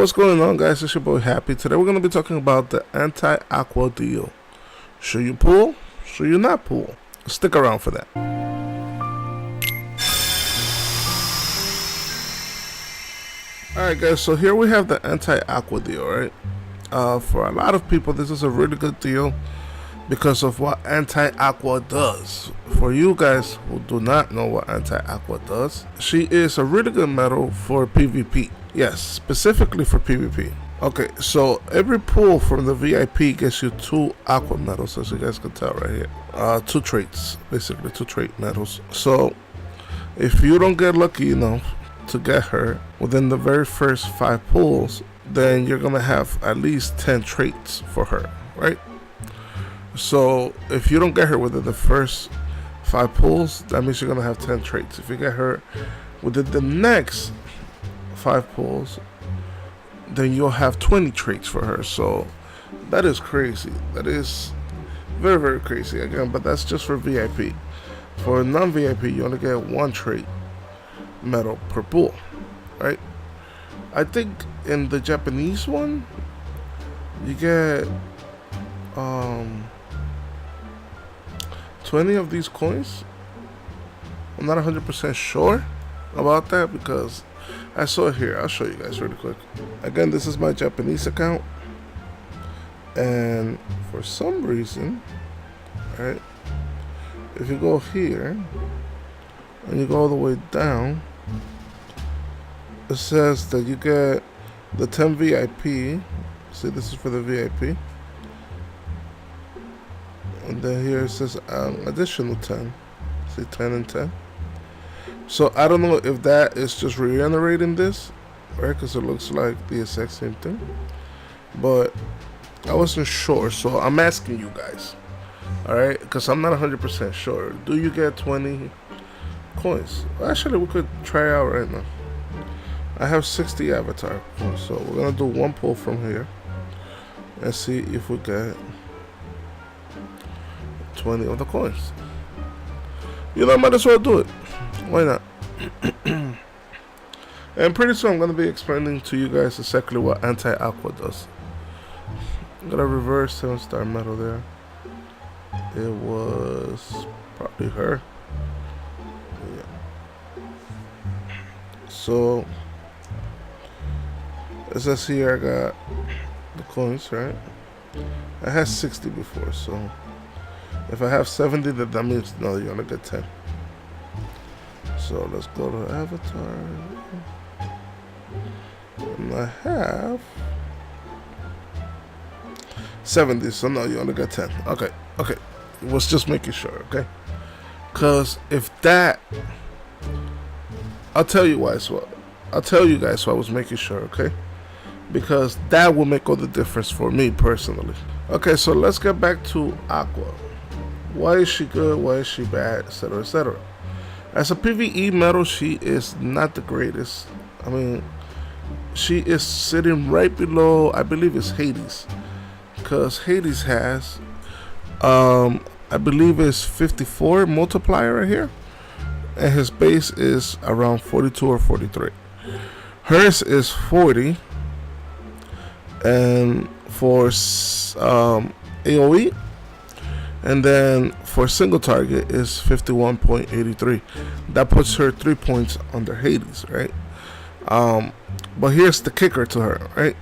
what's going on, guys? It's your boy Happy. Today we're going to be talking about the anti-aqua deal. Should you pull? Should you not pull? Stick around for that. Alright guys, so here we have the anti-aqua deal, right? For a lot of people, this is a really good deal because of what anti-aqua does. For you guys who do not know what anti-aqua does, she is a really good metal for PvP. Yes, specifically for PvP. Okay, so every pull from the VIP gets you 2 aqua medals, as you guys can tell right here. 2 traits, basically 2 trait medals. So if you don't get lucky enough to get her within the very first 5 pulls, then you're gonna have at least 10 traits for her, right? So if you don't get her within the first 5 pulls, that means you're gonna have 10 traits. If you get her within the next 5 pulls, then you'll have 20 traits for her. So that is crazy. That is very, very crazy. Again, but that's just for VIP. For non-VIP, you only get 1 trait medal per pull, right? I think in the Japanese one, you get 20 of these coins. I'm not 100% sure about that because I saw it here. I'll show you guys really quick. Again, this is my Japanese account, and for some reason, right, if you go here and you go all the way down, it says that you get the 10 VIP. See, this is for the VIP, and then here it says additional 10. See, 10 and 10. So I don't know if that is just reiterating this, right? Because it looks like the exact same thing, but I wasn't sure, so I'm asking you guys, all right? Because I'm not 100% sure. Do you get 20 coins? Actually, we could try out right now. I have 60 avatar points, so we're gonna do 1 pull from here and see if we get 20 of the coins. You know, I might as well do it. Why not? And pretty soon I'm going to be explaining to you guys exactly what anti-aqua does. I'm going to reverse 7-star medal there. It was probably her. Yeah. So as I see here, I got the coins, right? I had 60 before, so if I have 70, then that means no, you're going to get 10. So let's go to avatar, and I have 70, so no, you only got 10. Okay, was just making sure, okay? Because if that, I'll tell you why. So I'll tell you guys why I was making sure, okay? Because that will make all the difference for me personally. Okay, so let's get back to Aqua. Why is she good? Why is she bad? Etc. Etc. As a PvE medal, she is not the greatest. I mean, she is sitting right below, I believe it's Hades. Because Hades has, I believe it's 54 multiplier right here. And his base is around 42 or 43. Hers is 40. And for AoE, and then for single target is 51.83. That puts her 3 points under Hades, right? But here's the kicker to her, right?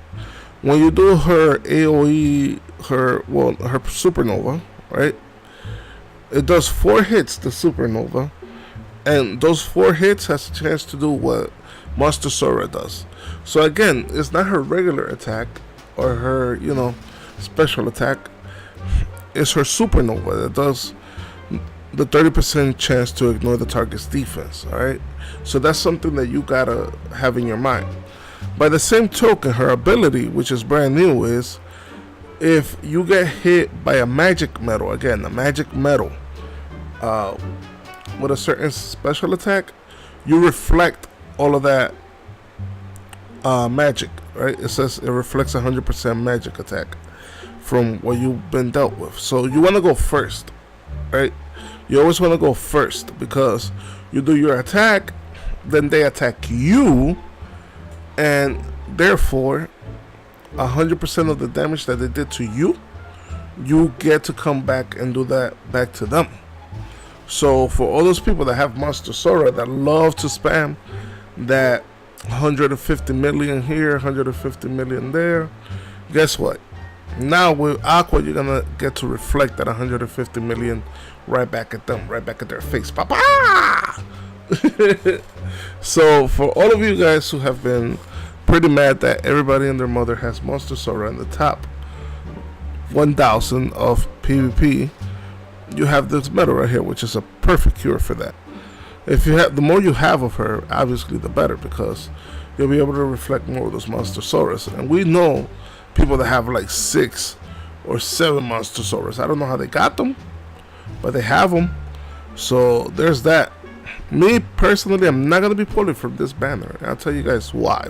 When you do her AoE, her supernova, right? It does 4 hits, the supernova, and those 4 hits has a chance to do what Monster Sora does. So again, it's not her regular attack or her, you know, special attack. It's her supernova that does the 30% chance to ignore the target's defense, alright? So that's something that you gotta have in your mind. By the same token, her ability, which is brand new, is if you get hit by a magic metal, again, a magic metal, with a certain special attack, you reflect all of that magic, right? It says it reflects 100% magic attack from what you've been dealt with. So you want to go first, right? You always want to go first because you do your attack, then they attack you, and Therefore, 100% of the damage that they did to you, you get to come back and do that back to them. So for all those people that have Monster Sora that love to spam that 150 million here, 150 million there, guess what? Now with Aqua, you're gonna get to reflect that 150 million right back at them, right back at their face. Papa! So for all of you guys who have been pretty mad that everybody and their mother has Monster Sora in the top 1,000 of PvP, you have this medal right here, which is a perfect cure for that. If you have, the more you have of her, obviously the better, because you'll be able to reflect more of those Monster Soras. And we know people that have like 6 or 7 Monster Soras. I don't know how they got them, but they have them. So there's that. Me personally, I'm not gonna be pulling from this banner. I'll tell you guys why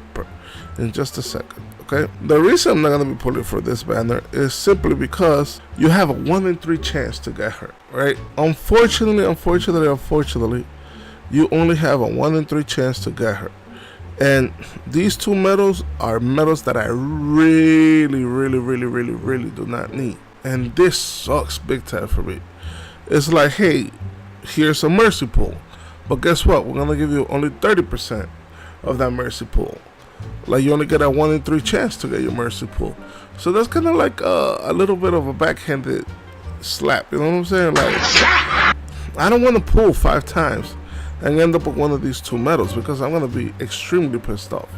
in just a second. Okay, the reason I'm not gonna be pulling for this banner is simply because you have a 1 in 3 chance to get her. Right? Unfortunately, you only have a 1 in 3 chance to get her. And these 2 medals are medals that I really do not need. And this sucks big time for me. It's like, hey, here's a mercy pool. But guess what? We're going to give you only 30% of that mercy pool. Like, you only get a 1 in 3 chance to get your mercy pool. So that's kind of like a little bit of a backhanded slap. You know what I'm saying? Like, I don't want to pull 5 times and end up with one of these 2 medals, because I'm going to be extremely pissed off.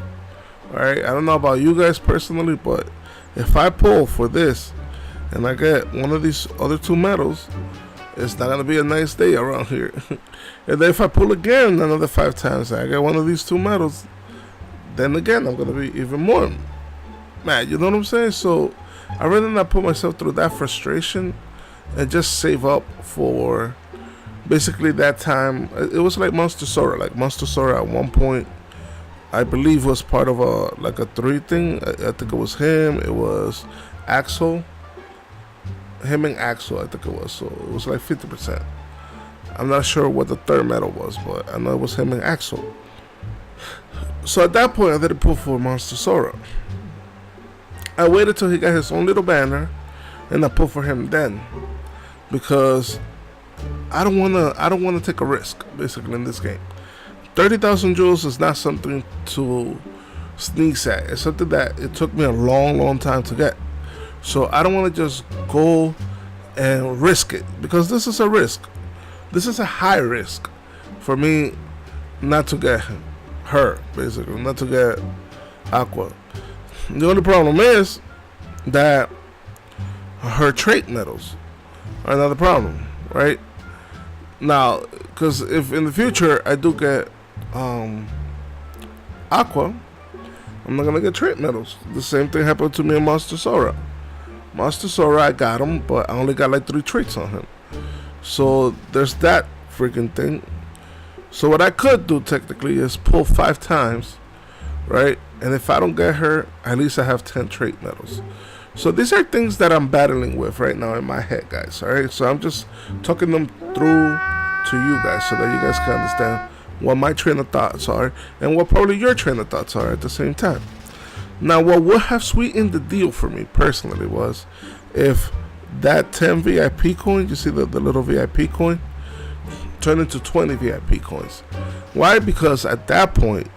Alright? I don't know about you guys personally, but if I pull for this and I get one of these other 2 medals, it's not going to be a nice day around here. And then if I pull again another 5 times and I get one of these 2 medals, then again I'm going to be even more mad. You know what I'm saying? So I'd rather not put myself through that frustration and just save up for basically that time. It was like Monster Sora. Like Monster Sora at one point, I believe, was part of a 3 thing. I think it was him. It was Axel. Him and Axel, I think it was. So it was like 50%. I'm not sure what the 3rd medal was, but I know it was him and Axel. So at that point, I didn't pull for Monster Sora. I waited till he got his own little banner, and I pulled for him then, because I don't wanna take a risk basically in this game. 30,000 jewels is not something to sneeze at. It's something that it took me a long time to get. So I don't want to just go and risk it, because this is a risk. This is a high risk for me not to get her, basically, not to get Aqua. The only problem is that her trait medals are another problem, right? Now, because if in the future I do get Aqua, I'm not gonna get trait medals. The same thing happened to me in Monster Sora. Monster Sora, I got him, but I only got like 3 traits on him. So there's that freaking thing. So what I could do technically is pull 5 times, right? And if I don't get her, at least I have 10 trait medals. So these are things that I'm battling with right now in my head, guys. Alright, so I'm just talking them through to you guys so that you guys can understand what my train of thoughts are and what probably your train of thoughts are at the same time. Now, what would have sweetened the deal for me personally was if that 10 VIP coin, you see the little VIP coin, turned into 20 VIP coins. Why? Because at that point,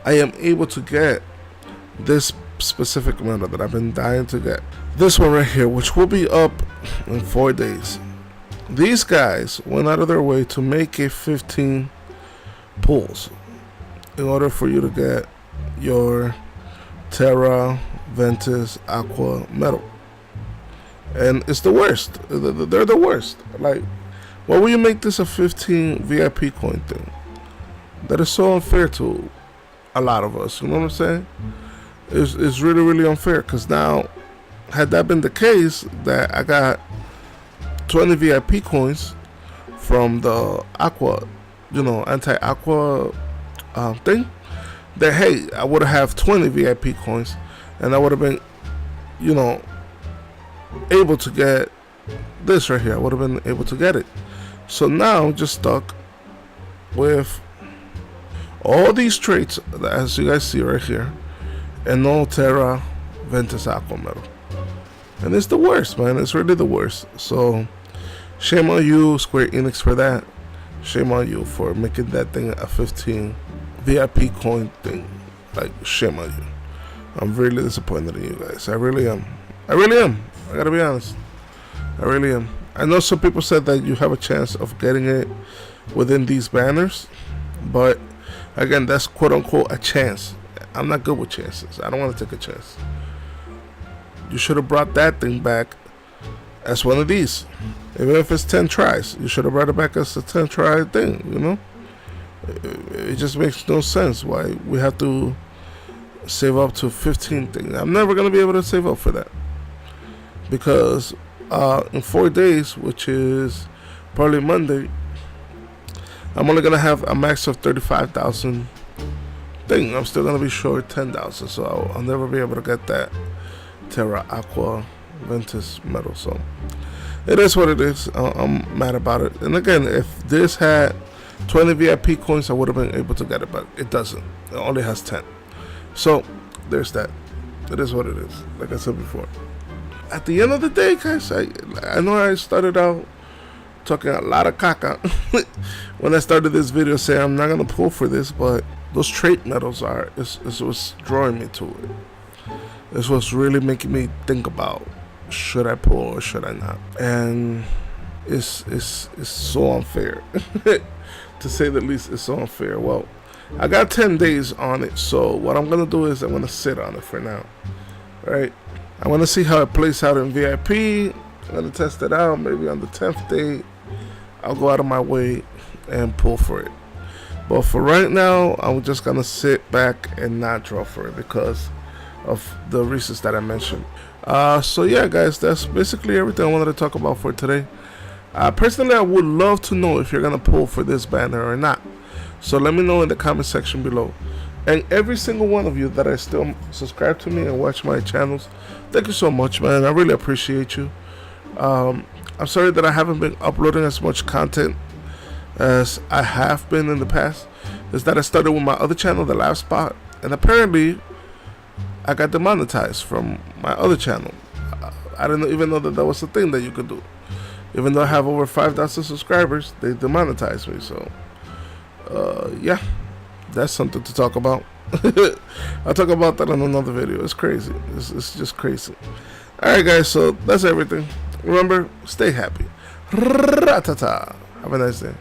I am able to get this specific medal that I've been dying to get. This one right here, which will be up in 4 days. These guys went out of their way to make it 15 pulls in order for you to get your Terra, Ventus, Aqua medal. And it's the worst. They're the worst. Like, why would you make this a 15 VIP coin thing? That is so unfair to a lot of us. You know what I'm saying? It's really unfair, because now, had that been the case, that I got 20 VIP coins from the Aqua, anti-aqua thing, that, hey, I would have 20 VIP coins, and I would have been, able to get this right here. I would have been able to get it. So now I'm just stuck with all these traits, as you guys see right here, and no Terra Ventus Aqua metal. And it's the worst, man. It's really the worst. So shame on you, Square Enix, for that. Shame on you for making that thing a 15 VIP coin thing. Like, shame on you. I'm really disappointed in you guys. I really am. I really am. I gotta be honest. I really am. I know some people said that you have a chance of getting it within these banners, but again, that's quote unquote a chance. I'm not good with chances. I don't want to take a chance. You should have brought that thing back as one of these. Even if it's 10 tries, you should have brought it back as a 10 try thing, you know? It just makes no sense why we have to save up to 15 things. I'm never going to be able to save up for that. Because in 4 days, which is probably Monday, I'm only going to have a max of 35,000 thing. I'm still going to be short 10,000, so I'll never be able to get that Terra Aqua Ventus metal. So it is what it is. I'm mad about it. And again, if this had 20 VIP coins, I would have been able to get it, but it doesn't. It only has 10. So there's that. It is what it is, like I said before. At the end of the day, guys, I know I started out talking a lot of caca when I started this video, saying I'm not gonna pull for this, but those trait metals is what's drawing me to it. It's what's really making me think about, should I pull or should I not? And it's so unfair. To say the least, it's so unfair. Well, I got 10 days on it, so what I'm gonna do is I'm gonna sit on it for now. Right? I want to see how it plays out in VIP. I'm gonna test it out. Maybe on the 10th day, I'll go out of my way and pull for it. But for right now, I'm just gonna sit back and not draw for it because of the reasons that I mentioned. So yeah, guys, that's basically everything I wanted to talk about for today. Personally, I would love to know if you're gonna pull for this banner or not. So let me know in the comment section below. And every single one of you that are still subscribe to me and watch my channels, thank you so much, man. I really appreciate you. I'm sorry that I haven't been uploading as much content as I have been in the past. Is that I started with my other channel, The Last Spot, and apparently I got demonetized from my other channel. I didn't even know that that was a thing that you could do. Even though I have over 5,000 subscribers, they demonetized me. So, yeah, that's something to talk about. I'll talk about that in another video. It's crazy. It's just crazy. Alright, guys, so that's everything. Remember, stay happy. Rattata. Have a nice day.